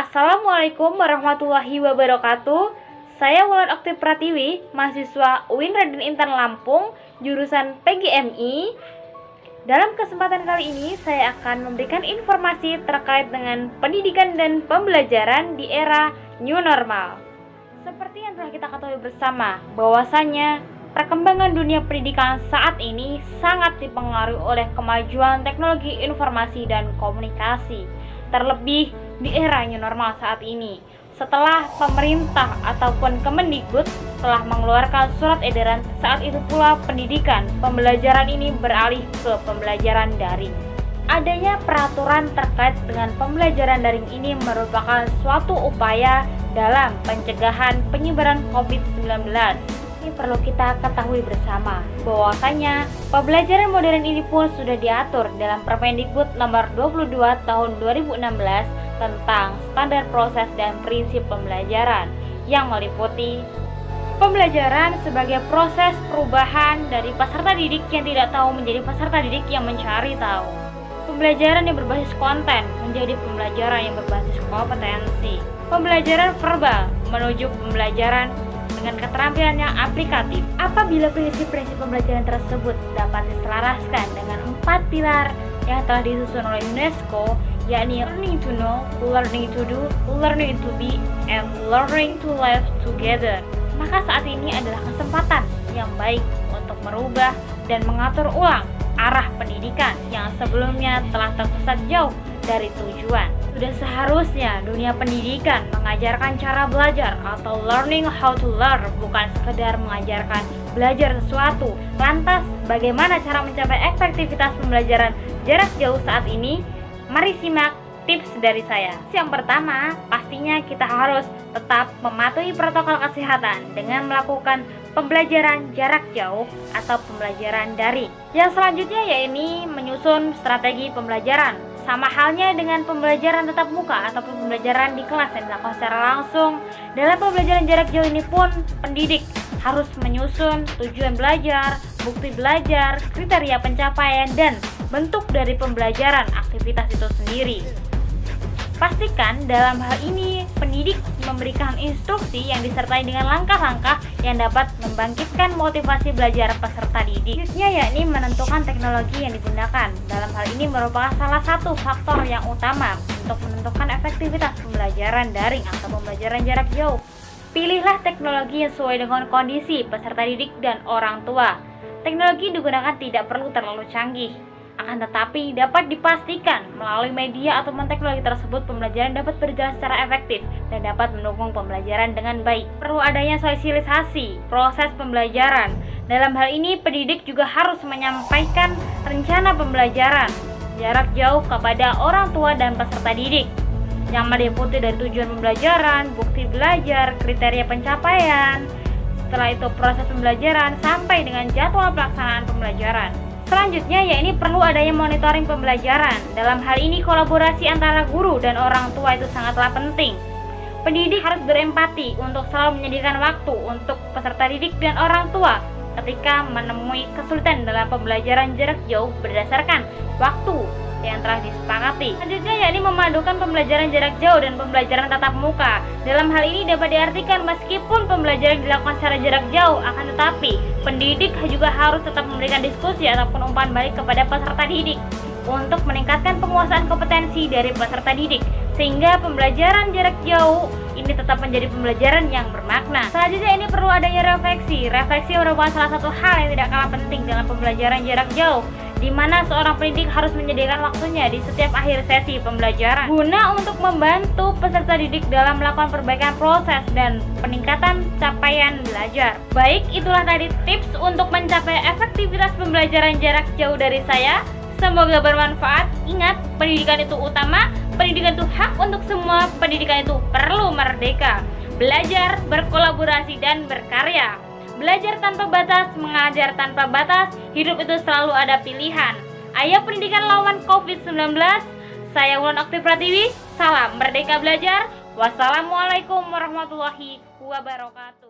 Assalamualaikum warahmatullahi wabarakatuh. Saya Wulan Okti Pratiwi, mahasiswa UIN Raden Intan Lampung, jurusan PGMI. Dalam kesempatan kali ini, saya akan memberikan informasi terkait dengan pendidikan dan pembelajaran di era new normal. Seperti yang telah kita ketahui bersama, bahwasannya perkembangan dunia pendidikan saat ini sangat dipengaruhi oleh kemajuan teknologi informasi dan komunikasi. Terlebih di era new normal saat ini, setelah pemerintah ataupun Kemendikbud telah mengeluarkan surat edaran, saat itu pula pendidikan pembelajaran ini beralih ke pembelajaran daring. Adanya peraturan terkait dengan pembelajaran daring ini merupakan suatu upaya dalam pencegahan penyebaran COVID-19. Ini perlu kita ketahui bersama bahwasanya pembelajaran modern ini pun sudah diatur dalam Permendikbud nomor 22 tahun 2016 tentang standar proses dan prinsip pembelajaran yang meliputi pembelajaran sebagai proses perubahan dari peserta didik yang tidak tahu menjadi peserta didik yang mencari tahu. Pembelajaran yang berbasis konten menjadi pembelajaran yang berbasis kompetensi. Pembelajaran verbal menuju pembelajaran dengan keterampilan yang aplikatif. Apabila prinsip-prinsip pembelajaran tersebut dapat diselaraskan dengan 4 pilar yang telah disusun oleh UNESCO, yakni learning to know, learning to do, learning to be, and learning to live together, maka saat ini adalah kesempatan yang baik untuk merubah dan mengatur ulang arah pendidikan yang sebelumnya telah tersesat jauh dari tujuan. Sudah seharusnya dunia pendidikan mengajarkan cara belajar atau learning how to learn, bukan sekedar mengajarkan belajar sesuatu. Lantas, bagaimana cara mencapai efektivitas pembelajaran jarak jauh saat ini? Mari simak tips dari saya. Yang pertama, pastinya kita harus tetap mematuhi protokol kesehatan dengan melakukan pembelajaran jarak jauh atau pembelajaran daring. Yang selanjutnya yaitu menyusun strategi pembelajaran. Sama halnya dengan pembelajaran tatap muka ataupun pembelajaran di kelas yang dilakukan secara langsung. Dalam pembelajaran jarak jauh ini pun pendidik harus menyusun tujuan belajar, bukti belajar, kriteria pencapaian, dan bentuk dari pembelajaran aktivitas itu sendiri. Pastikan dalam hal ini pendidik memberikan instruksi yang disertai dengan langkah-langkah yang dapat membangkitkan motivasi belajar peserta didik. Selanjutnya yakni menentukan teknologi yang digunakan. Dalam hal ini merupakan salah satu faktor yang utama untuk menentukan efektivitas pembelajaran daring atau pembelajaran jarak jauh. Pilihlah teknologi yang sesuai dengan kondisi peserta didik dan orang tua. Teknologi digunakan tidak perlu terlalu canggih, akan tetapi dapat dipastikan melalui media atau teknologi tersebut pembelajaran dapat berjalan secara efektif dan dapat mendukung pembelajaran dengan baik. Perlu adanya sosialisasi proses pembelajaran. Dalam hal ini pendidik juga harus menyampaikan rencana pembelajaran jarak jauh kepada orang tua dan peserta didik, yang meliputi dari tujuan pembelajaran, bukti belajar, kriteria pencapaian, setelah itu proses pembelajaran sampai dengan jadwal pelaksanaan pembelajaran. Selanjutnya yakni perlu adanya monitoring pembelajaran. Dalam hal ini kolaborasi antara guru dan orang tua itu sangatlah penting. Pendidik harus berempati untuk selalu menyediakan waktu untuk peserta didik dan orang tua ketika menemui kesulitan dalam pembelajaran jarak jauh berdasarkan waktu yang telah disepakati. Selanjutnya yakni memadukan pembelajaran jarak jauh dan pembelajaran tatap muka. Dalam hal ini dapat diartikan meskipun pembelajaran dilakukan secara jarak jauh, akan tetapi pendidik juga harus tetap memberikan diskusi ataupun umpan balik kepada peserta didik untuk meningkatkan penguasaan kompetensi dari peserta didik, sehingga pembelajaran jarak jauh ini tetap menjadi pembelajaran yang bermakna. Selanjutnya ini perlu adanya refleksi. Refleksi merupakan salah satu hal yang tidak kalah penting dalam pembelajaran jarak jauh, di mana seorang pendidik harus menyediakan waktunya di setiap akhir sesi pembelajaran guna untuk membantu peserta didik dalam melakukan perbaikan proses dan peningkatan capaian belajar. Baik, itulah tadi tips untuk mencapai efektivitas pembelajaran jarak jauh dari saya. Semoga bermanfaat. Ingat, pendidikan itu utama, pendidikan itu hak untuk semua, pendidikan itu perlu merdeka. Belajar, berkolaborasi, dan berkarya. Belajar tanpa batas, mengajar tanpa batas, hidup itu selalu ada pilihan. Ayo pendidikan lawan COVID-19. Saya Wulan Okti Pratiwi, salam merdeka belajar. Wassalamualaikum warahmatullahi wabarakatuh.